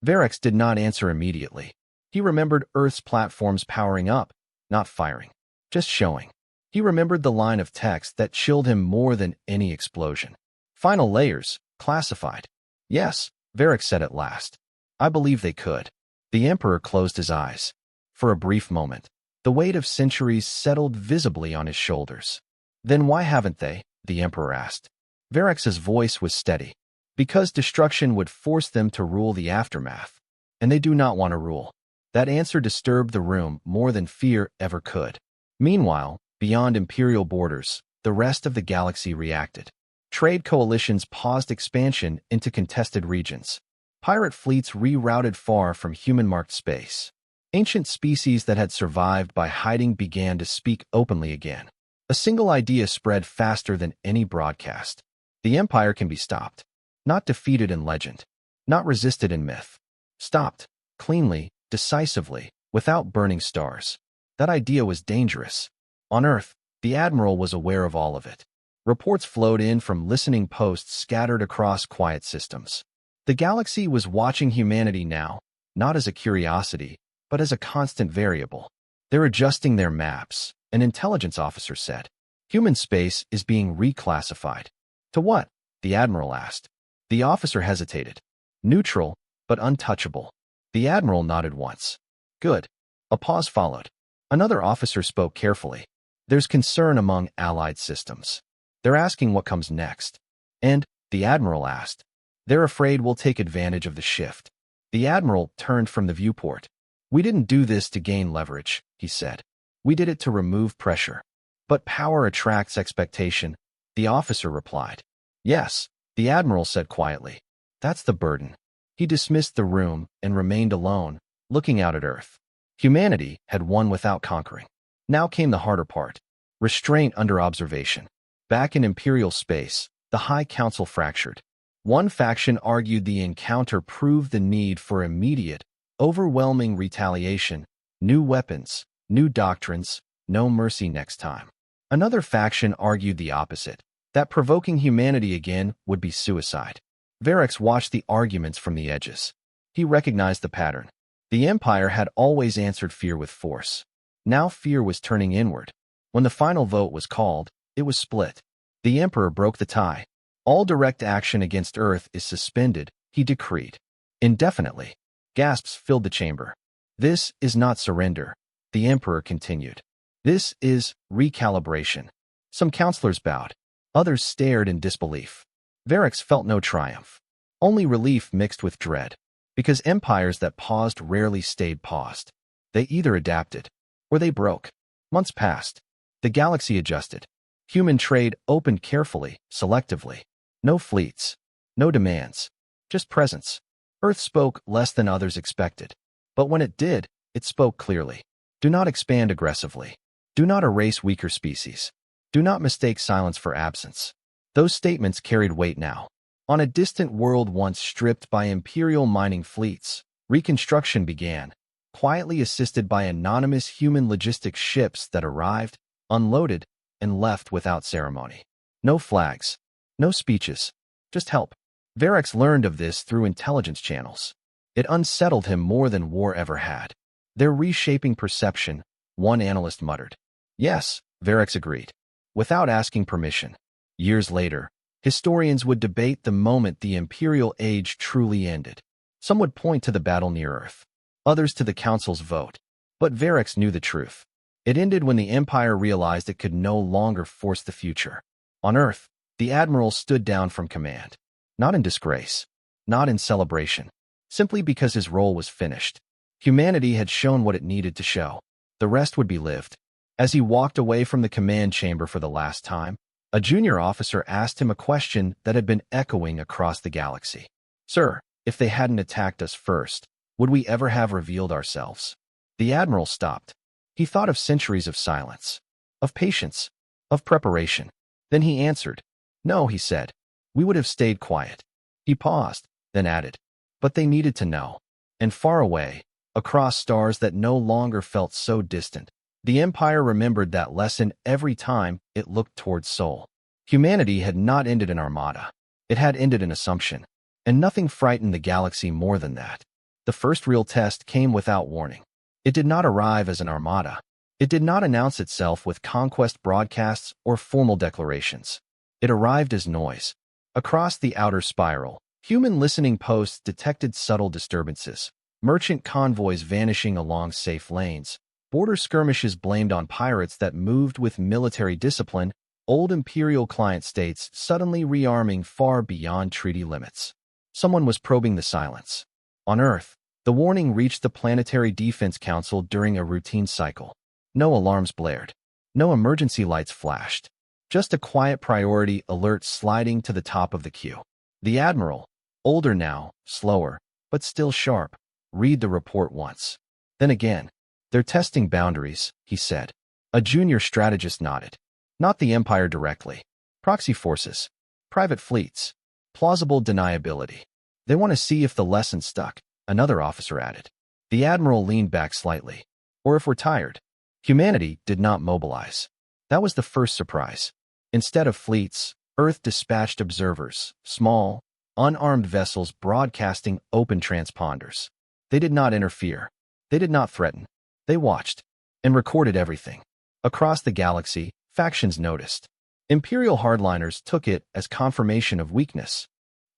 Verex did not answer immediately. He remembered Earth's platforms powering up, not firing, just showing. He remembered the line of text that chilled him more than any explosion. Final layers, classified. Yes, Verex said at last. I believe they could. The Emperor closed his eyes. For a brief moment, the weight of centuries settled visibly on his shoulders. Then why haven't they? The Emperor asked. Verex's voice was steady. Because destruction would force them to rule the aftermath. And they do not want to rule. That answer disturbed the room more than fear ever could. Meanwhile, beyond Imperial borders, the rest of the galaxy reacted. Trade coalitions paused expansion into contested regions. Pirate fleets rerouted far from human-marked space. Ancient species that had survived by hiding began to speak openly again. A single idea spread faster than any broadcast. The Empire can be stopped. Not defeated in legend. Not resisted in myth. Stopped, cleanly, decisively, without burning stars. That idea was dangerous. On Earth, the Admiral was aware of all of it. Reports flowed in from listening posts scattered across quiet systems. The galaxy was watching humanity now, not as a curiosity, but as a constant variable. They're adjusting their maps, an intelligence officer said. Human space is being reclassified. To what? The Admiral asked. The officer hesitated. Neutral, but untouchable. The Admiral nodded once. Good. A pause followed. Another officer spoke carefully. There's concern among allied systems. They're asking what comes next. And, the Admiral asked. They're afraid we'll take advantage of the shift. The Admiral turned from the viewport. We didn't do this to gain leverage, he said. We did it to remove pressure. But power attracts expectation, the officer replied. Yes, the Admiral said quietly. That's the burden. He dismissed the room and remained alone, looking out at Earth. Humanity had won without conquering. Now came the harder part. Restraint under observation. Back in Imperial space, the High Council fractured. One faction argued the encounter proved the need for immediate, overwhelming retaliation, new weapons, new doctrines, no mercy next time. Another faction argued the opposite, that provoking humanity again would be suicide. Varix watched the arguments from the edges. He recognized the pattern. The Empire had always answered fear with force. Now fear was turning inward. When the final vote was called, it was split. The Emperor broke the tie. All direct action against Earth is suspended, he decreed. Indefinitely. Gasps filled the chamber. This is not surrender, the Emperor continued. This is recalibration. Some counselors bowed. Others stared in disbelief. Varix felt no triumph. Only relief mixed with dread. Because empires that paused rarely stayed paused. They either adapted, or they broke. Months passed. The galaxy adjusted. Human trade opened carefully, selectively. No fleets. No demands. Just presence. Earth spoke less than others expected. But when it did, it spoke clearly. Do not expand aggressively. Do not erase weaker species. Do not mistake silence for absence. Those statements carried weight now. On a distant world once stripped by imperial mining fleets, reconstruction began, quietly assisted by anonymous human logistics ships that arrived, unloaded, and left without ceremony. No flags. No speeches. Just help. Varix learned of this through intelligence channels. It unsettled him more than war ever had. They're reshaping perception, one analyst muttered. Yes, Varix agreed. Without asking permission. Years later, historians would debate the moment the Imperial Age truly ended. Some would point to the battle near Earth, others to the Council's vote. But Varix knew the truth. It ended when the Empire realized it could no longer force the future. On Earth, the Admiral stood down from command. Not in disgrace, not in celebration, simply because his role was finished. Humanity had shown what it needed to show. The rest would be lived. As he walked away from the command chamber for the last time, a junior officer asked him a question that had been echoing across the galaxy. Sir, if they hadn't attacked us first, would we ever have revealed ourselves? The Admiral stopped. He thought of centuries of silence, of patience, of preparation. Then he answered. No, he said. We would have stayed quiet. He paused, then added. But they needed to know. And far away, across stars that no longer felt so distant, the Empire remembered that lesson every time it looked towards Sol. Humanity had not ended an armada. It had ended an assumption. And nothing frightened the galaxy more than that. The first real test came without warning. It did not arrive as an armada. It did not announce itself with conquest broadcasts or formal declarations. It arrived as noise. Across the outer spiral, human listening posts detected subtle disturbances, merchant convoys vanishing along safe lanes, border skirmishes blamed on pirates that moved with military discipline, old imperial client states suddenly rearming far beyond treaty limits. Someone was probing the silence. On Earth, the warning reached the Planetary Defense Council during a routine cycle. No alarms blared. No emergency lights flashed. Just a quiet priority alert sliding to the top of the queue. The Admiral, older now, slower, but still sharp, read the report once. Then again. They're testing boundaries, he said. A junior strategist nodded. Not the Empire directly. Proxy forces. Private fleets. Plausible deniability. They want to see if the lesson stuck, another officer added. The Admiral leaned back slightly. Or if we're tired. Humanity did not mobilize. That was the first surprise. Instead of fleets, Earth dispatched observers, small, unarmed vessels broadcasting open transponders. They did not interfere. They did not threaten. They watched and recorded everything. Across the galaxy, factions noticed. Imperial hardliners took it as confirmation of weakness.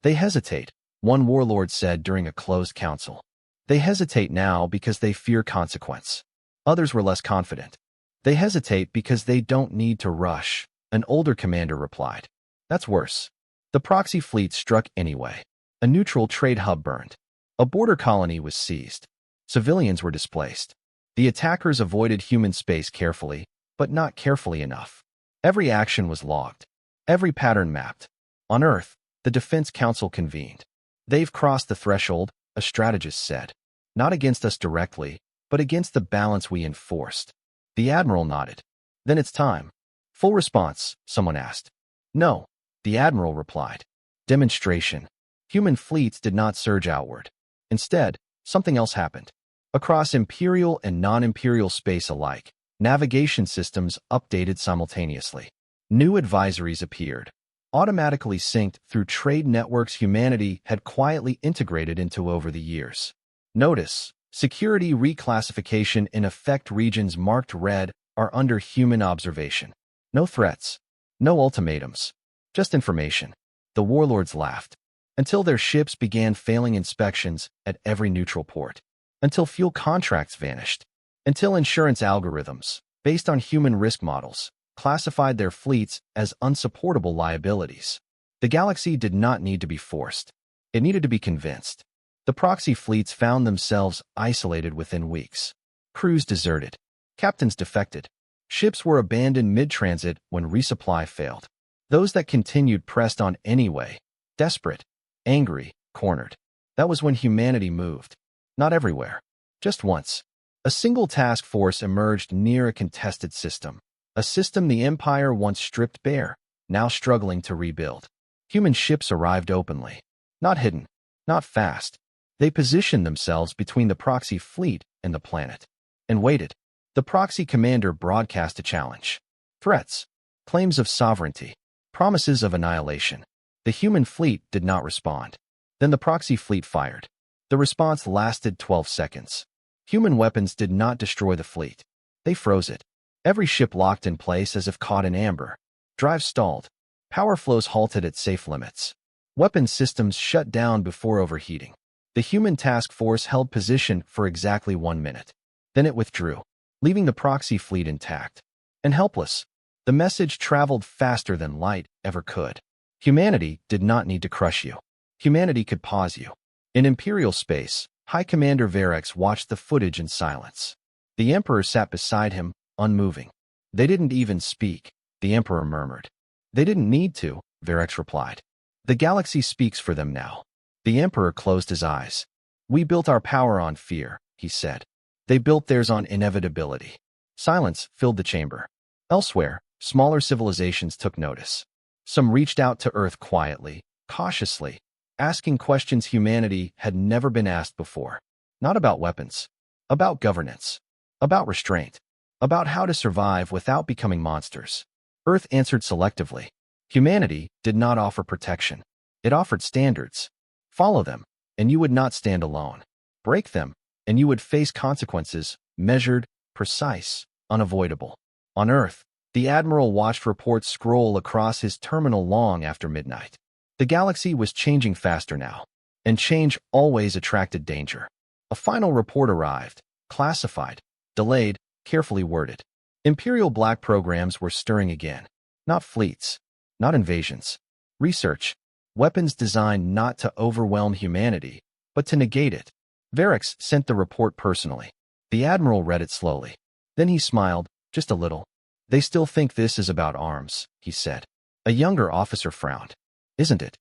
They hesitate, one warlord said during a closed council. They hesitate now because they fear consequence. Others were less confident. They hesitate because they don't need to rush, an older commander replied. That's worse. The proxy fleet struck anyway. A neutral trade hub burned. A border colony was seized. Civilians were displaced. The attackers avoided human space carefully, but not carefully enough. Every action was logged. Every pattern mapped. On Earth, the Defense Council convened. "They've crossed the threshold," a strategist said. "Not against us directly, but against the balance we enforced." The admiral nodded. "Then it's time." "Full response?" someone asked. "No," the admiral replied. "Demonstration." Human fleets did not surge outward. Instead, something else happened. Across imperial and non-imperial space alike, navigation systems updated simultaneously. New advisories appeared, automatically synced through trade networks humanity had quietly integrated into over the years. Notice: security reclassification in effect regions marked red are under human observation. No threats. No ultimatums. Just information. The warlords laughed. Until their ships began failing inspections at every neutral port. Until fuel contracts vanished. Until insurance algorithms, based on human risk models, classified their fleets as unsupportable liabilities. The galaxy did not need to be forced. It needed to be convinced. The proxy fleets found themselves isolated within weeks. Crews deserted. Captains defected. Ships were abandoned mid-transit when resupply failed. Those that continued pressed on anyway, desperate, angry, cornered. That was when humanity moved. Not everywhere. Just once. A single task force emerged near a contested system. A system the Empire once stripped bare, now struggling to rebuild. Human ships arrived openly. Not hidden. Not fast. They positioned themselves between the proxy fleet and the planet. And waited. The proxy commander broadcast a challenge. Threats. Claims of sovereignty. Promises of annihilation. The human fleet did not respond. Then the proxy fleet fired. The response lasted 12 seconds. Human weapons did not destroy the fleet. They froze it. Every ship locked in place as if caught in amber. Drives stalled. Power flows halted at safe limits. Weapon systems shut down before overheating. The human task force held position for exactly 1 minute. Then it withdrew, leaving the proxy fleet intact. And helpless. The message traveled faster than light ever could. Humanity did not need to crush you. Humanity could pause you. In Imperial space, High Commander Verex watched the footage in silence. The Emperor sat beside him, unmoving. "They didn't even speak," the Emperor murmured. "They didn't need to," Verex replied. "The galaxy speaks for them now." The Emperor closed his eyes. "We built our power on fear," he said. "They built theirs on inevitability." Silence filled the chamber. Elsewhere, smaller civilizations took notice. Some reached out to Earth quietly, cautiously, asking questions humanity had never been asked before. Not about weapons. About governance. About restraint. About how to survive without becoming monsters. Earth answered selectively. Humanity did not offer protection. It offered standards. Follow them, and you would not stand alone. Break them, and you would face consequences, measured, precise, unavoidable. On Earth, the Admiral watched reports scroll across his terminal long after midnight. The galaxy was changing faster now, and change always attracted danger. A final report arrived, classified, delayed, carefully worded. Imperial black programs were stirring again. Not fleets, not invasions. Research. Weapons designed not to overwhelm humanity, but to negate it. Verex sent the report personally. The Admiral read it slowly. Then he smiled, just a little. "They still think this is about arms," he said. A younger officer frowned. "Isn't it?"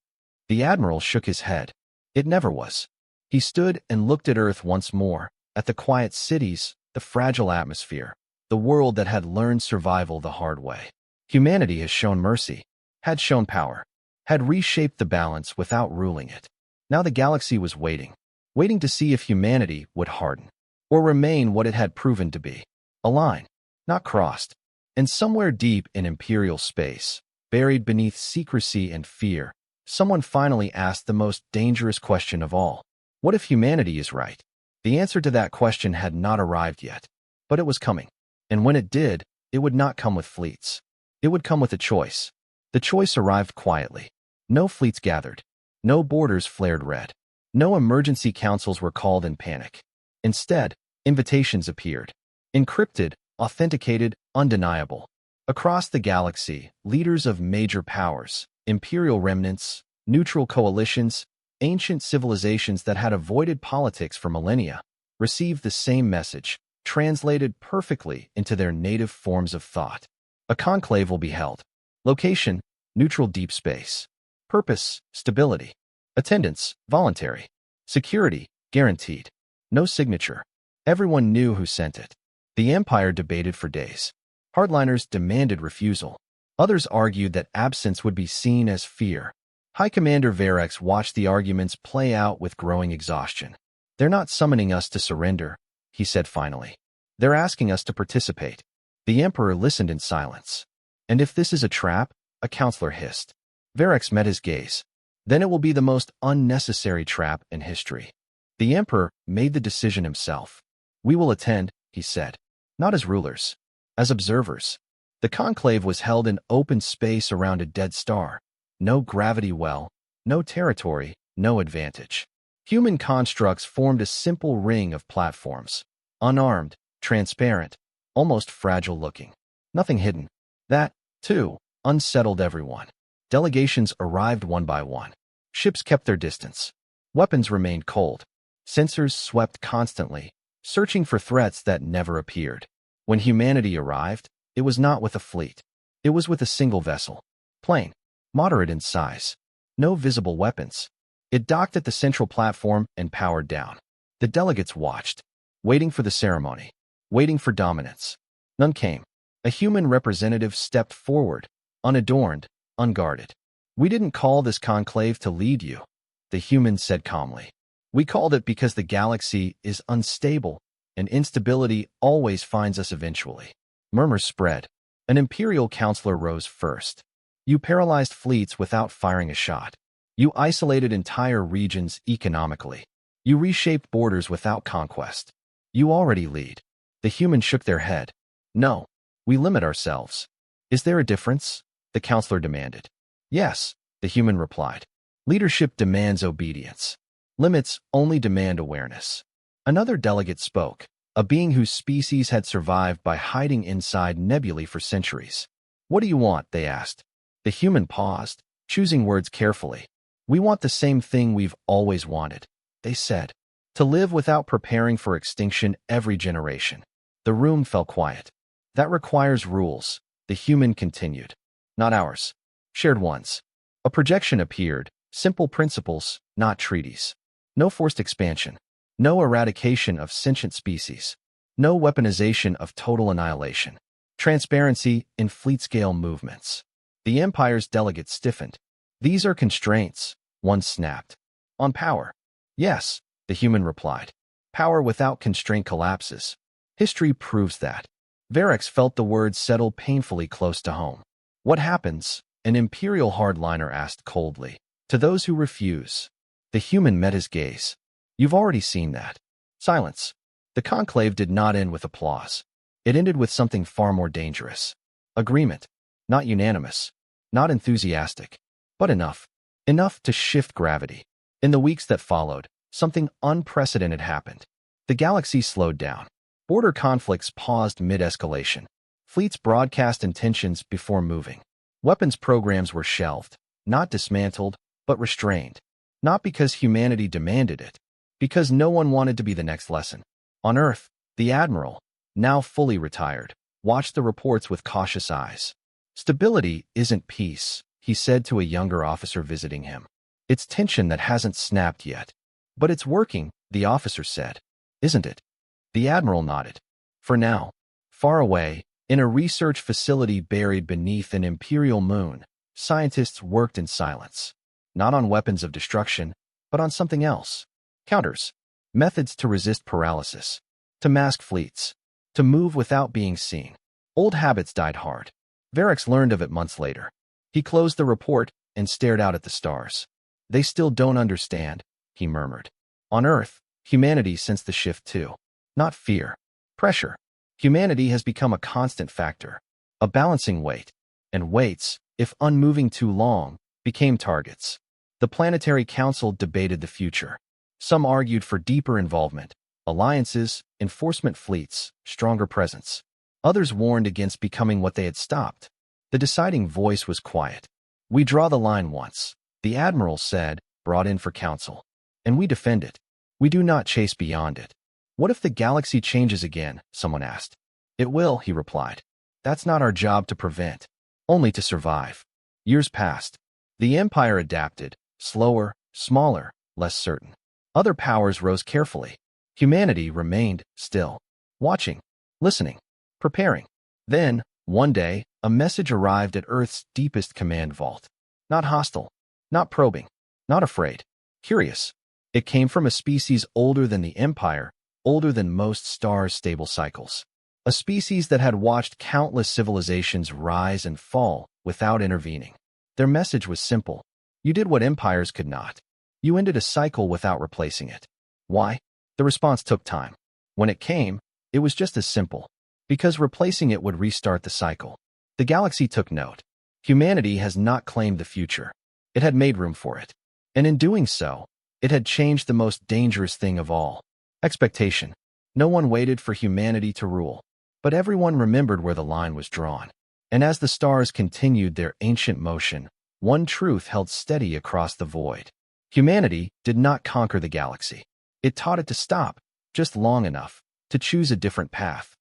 The Admiral shook his head. It never was. He stood and looked at Earth once more, at the quiet cities, the fragile atmosphere, the world that had learned survival the hard way. Humanity has shown mercy, had shown power, had reshaped the balance without ruling it. Now the galaxy was waiting to see if humanity would harden, or remain what it had proven to be. A line, not crossed. And somewhere deep in Imperial space, buried beneath secrecy and fear, someone finally asked the most dangerous question of all. What if humanity is right? The answer to that question had not arrived yet, but it was coming. And when it did, it would not come with fleets. It would come with a choice. The choice arrived quietly. No fleets gathered. No borders flared red. No emergency councils were called in panic. Instead, invitations appeared. Encrypted, authenticated, undeniable. Across the galaxy, leaders of major powers, imperial remnants, neutral coalitions, ancient civilizations that had avoided politics for millennia, received the same message, translated perfectly into their native forms of thought. A conclave will be held. Location, neutral deep space. Purpose, stability. Attendance, voluntary. Security, guaranteed. No signature. Everyone knew who sent it. The Empire debated for days. Hardliners demanded refusal. Others argued that absence would be seen as fear. High Commander Verex watched the arguments play out with growing exhaustion. "They're not summoning us to surrender," he said finally. "They're asking us to participate." The Emperor listened in silence. "And if this is a trap?" a counselor hissed. Verex met his gaze. "Then it will be the most unnecessary trap in history." The Emperor made the decision himself. "We will attend," he said. "Not as rulers. As observers." The conclave was held in open space around a dead star. No gravity well, no territory, no advantage. Human constructs formed a simple ring of platforms. Unarmed, transparent, almost fragile-looking. Nothing hidden. That, too, unsettled everyone. Delegations arrived one by one. Ships kept their distance. Weapons remained cold. Sensors swept constantly, searching for threats that never appeared. When humanity arrived, it was not with a fleet. It was with a single vessel. Plane. Moderate in size. No visible weapons. It docked at the central platform and powered down. The delegates watched, waiting for the ceremony, waiting for dominance. None came. A human representative stepped forward, unadorned, unguarded. "We didn't call this conclave to lead you," the human said calmly. "We called it because the galaxy is unstable, and instability always finds us eventually." Murmurs spread. An Imperial counselor rose first. "You paralyzed fleets without firing a shot. You isolated entire regions economically. You reshaped borders without conquest. You already lead." The human shook their head. "No, we limit ourselves." "Is there a difference?" the counselor demanded. "Yes," the human replied. "Leadership demands obedience. Limits only demand awareness." Another delegate spoke, a being whose species had survived by hiding inside nebulae for centuries. "What do you want?" they asked. The human paused, choosing words carefully. "We want the same thing we've always wanted," they said. "To live without preparing for extinction every generation." The room fell quiet. "That requires rules," the human continued. "Not ours. Shared ones." A projection appeared, simple principles, not treaties. No forced expansion. No eradication of sentient species. No weaponization of total annihilation. Transparency in fleet-scale movements. The Empire's delegates stiffened. "These are constraints," one snapped. "On power." "Yes," the human replied. "Power without constraint collapses. History proves that." Verex felt the words settle painfully close to home. "What happens?" an Imperial hardliner asked coldly. "To those who refuse." The human met his gaze. "You've already seen that." Silence. The conclave did not end with applause. It ended with something far more dangerous. Agreement. Not unanimous. Not enthusiastic. But enough. Enough to shift gravity. In the weeks that followed, something unprecedented happened. The galaxy slowed down. Border conflicts paused mid-escalation. Fleets broadcast intentions before moving. Weapons programs were shelved, not dismantled, but restrained. Not because humanity demanded it, because no one wanted to be the next lesson. On Earth, the Admiral, now fully retired, watched the reports with cautious eyes. "Stability isn't peace," he said to a younger officer visiting him. "It's tension that hasn't snapped yet." "But it's working," the officer said. "Isn't it?" The Admiral nodded. For now, far away, in a research facility buried beneath an imperial moon, scientists worked in silence. Not on weapons of destruction, but on something else. Counters. Methods to resist paralysis. To mask fleets. To move without being seen. Old habits died hard. Verex learned of it months later. He closed the report and stared out at the stars. "They still don't understand," he murmured. On Earth, humanity sensed the shift too. Not fear. Pressure. Humanity has become a constant factor. A balancing weight. And weights, if unmoving too long, became targets. The Planetary Council debated the future. Some argued for deeper involvement, alliances, enforcement fleets, stronger presence. Others warned against becoming what they had stopped. The deciding voice was quiet. We draw the line once, the admiral said, brought in for counsel. And we defend it. We do not chase beyond it. What if the galaxy changes again? Someone asked. It will, he replied. That's not our job to prevent, only to survive. Years passed. The Empire adapted, slower, smaller, less certain. Other powers rose carefully. Humanity remained still, watching, listening, preparing. Then, one day, a message arrived at Earth's deepest command vault. Not hostile, not probing, not afraid, curious. It came from a species older than the Empire, older than most stars' stable cycles. A species that had watched countless civilizations rise and fall without intervening. Their message was simple. You did what empires could not. You ended a cycle without replacing it. Why? The response took time. When it came, it was just as simple. Because replacing it would restart the cycle. The galaxy took note. Humanity has not claimed the future. It had made room for it. And in doing so, it had changed the most dangerous thing of all. Expectation. No one waited for humanity to rule. But everyone remembered where the line was drawn. And as the stars continued their ancient motion, one truth held steady across the void. Humanity did not conquer the galaxy. It taught it to stop, just long enough, to choose a different path.